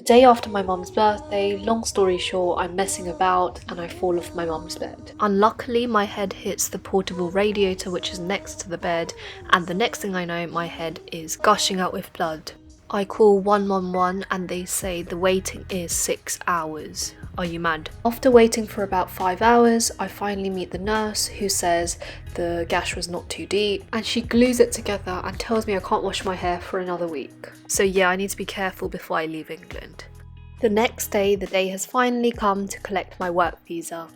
day after my mum's birthday, long story short, I'm messing about and I fall off my mum's bed. Unluckily, my head hits the portable radiator which is next to the bed, and the next thing I know, my head is gushing out with blood. I call 111 and they say the waiting is 6 hours. Are you mad? After waiting for about 5 hours, I finally meet the nurse who says the gash was not too deep, and she glues it together and tells me I can't wash my hair for another week. So yeah, I need to be careful before I leave England. The next day, the day has finally come to collect my work visa.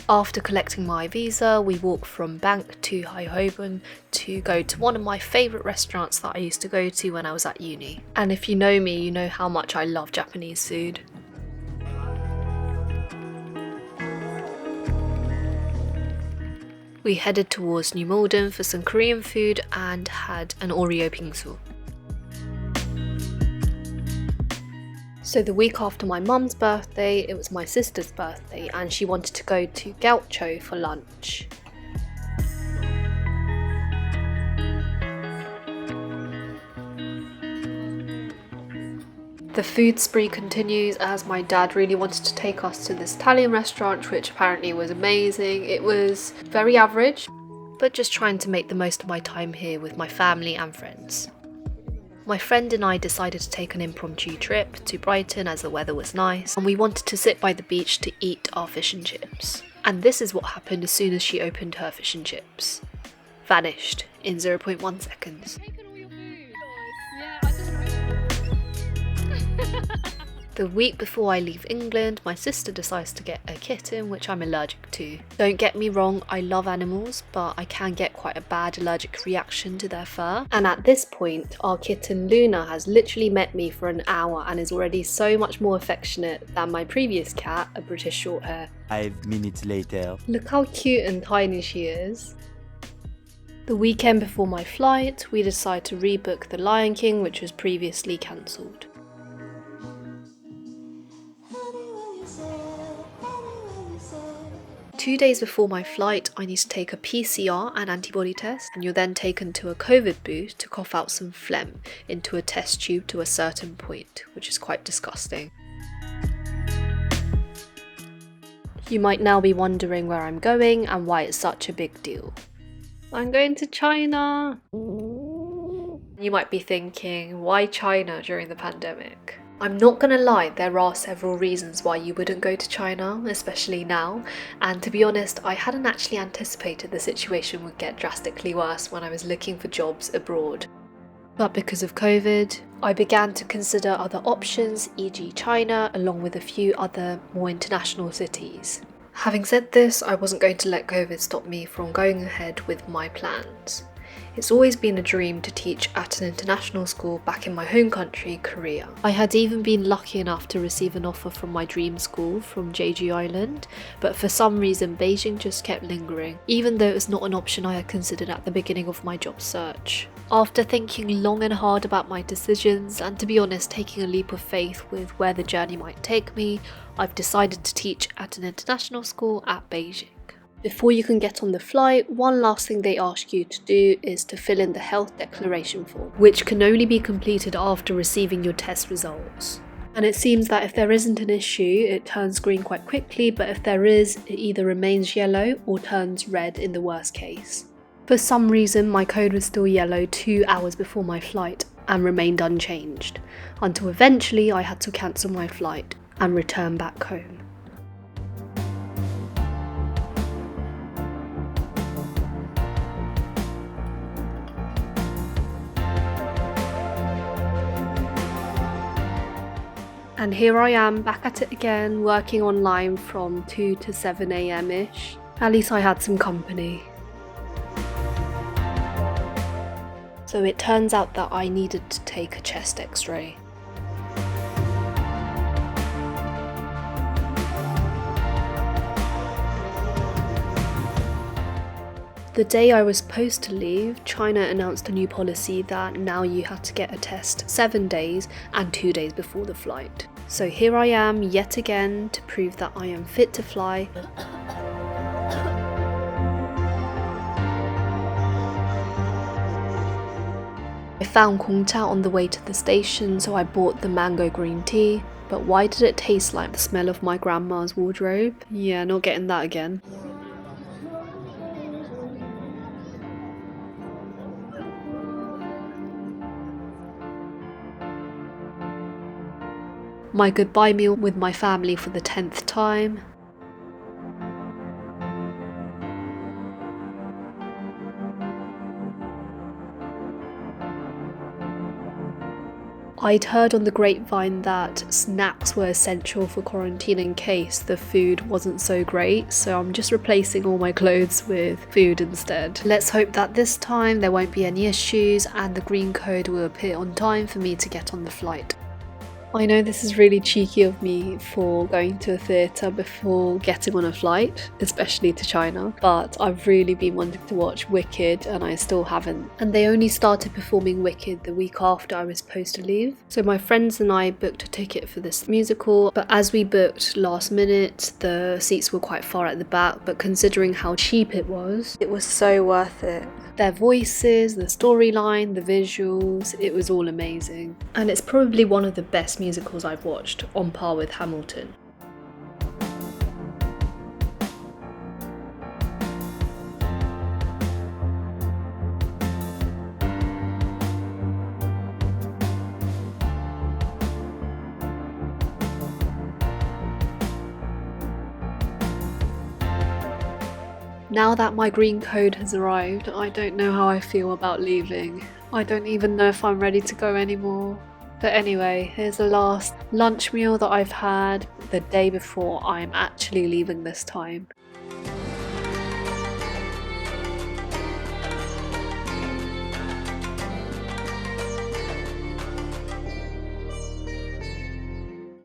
After collecting my visa, we walk from Bank to High Holborn to go to one of my favourite restaurants that I used to go to when I was at uni. And if you know me, you know how much I love Japanese food. We headed towards New Malden for some Korean food and had an Oreo bingsu. So the week after my mum's birthday, it was my sister's birthday and she wanted to go to Gaucho for lunch. The food spree continues as my dad really wanted to take us to this Italian restaurant, which apparently was amazing. It was very average, but just trying to make the most of my time here with my family and friends. My friend and I decided to take an impromptu trip to Brighton as the weather was nice and we wanted to sit by the beach to eat our fish and chips. And this is what happened as soon as she opened her fish and chips. Vanished in 0.1 seconds. The week before I leave England, my sister decides to get a kitten, which I'm allergic to. Don't get me wrong, I love animals, but I can get quite a bad allergic reaction to their fur. And at this point, our kitten Luna has literally met me for an hour and is already so much more affectionate than my previous cat, a British Shorthair. 5 minutes later. Look how cute and tiny she is. The weekend before my flight, we decide to rebook The Lion King, which was previously cancelled. Two days before my flight, I need to take a PCR and antibody test, and you're then taken to a COVID booth to cough out some phlegm into a test tube to a certain point, which is quite disgusting. You might now be wondering where I'm going and why it's such a big deal. I'm going to China! You might be thinking, why China during the pandemic? I'm not gonna lie, there are several reasons why you wouldn't go to China, especially now, and to be honest, I hadn't actually anticipated the situation would get drastically worse when I was looking for jobs abroad. But because of COVID, I began to consider other options, e.g. China, along with a few other more international cities. Having said this, I wasn't going to let COVID stop me from going ahead with my plans. It's always been a dream to teach at an international school back in my home country, Korea. I had even been lucky enough to receive an offer from my dream school from Jeju Island, but for some reason Beijing just kept lingering, even though it was not an option I had considered at the beginning of my job search. After thinking long and hard about my decisions, and to be honest taking a leap of faith with where the journey might take me, I've decided to teach at an international school at Beijing. Before you can get on the flight, one last thing they ask you to do is to fill in the health declaration form, which can only be completed after receiving your test results. And it seems that if there isn't an issue, it turns green quite quickly, but if there is, it either remains yellow or turns red in the worst case. For some reason, my code was still yellow 2 hours before my flight and remained unchanged, until eventually I had to cancel my flight and return back home. And here I am, back at it again, working online from 2 to 7 AM-ish. At least I had some company. So it turns out that I needed to take a chest x-ray. The day I was supposed to leave, China announced a new policy that now you had to get a test 7 days and 2 days before the flight. So here I am yet again to prove that I am fit to fly. I found Gongcha on the way to the station, so I bought the mango green tea. But why did it taste like the smell of my grandma's wardrobe? Yeah, not getting that again. My goodbye meal with my family for the 10th time. I'd heard on the grapevine that snacks were essential for quarantine in case the food wasn't so great, so I'm just replacing all my clothes with food instead. Let's hope that this time there won't be any issues and the green code will appear on time for me to get on the flight. I know this is really cheeky of me for going to a theatre before getting on a flight, especially to China, but I've really been wanting to watch Wicked and I still haven't. And they only started performing Wicked the week after I was supposed to leave. So my friends and I booked a ticket for this musical, but as we booked last minute, the seats were quite far at the back, but considering how cheap it was so worth it. Their voices, the storyline, the visuals, it was all amazing. And it's probably one of the best musicals I've watched, on par with Hamilton. Now that my green code has arrived, I don't know how I feel about leaving. I don't even know if I'm ready to go anymore. But anyway, here's the last lunch meal that I've had the day before I'm actually leaving this time.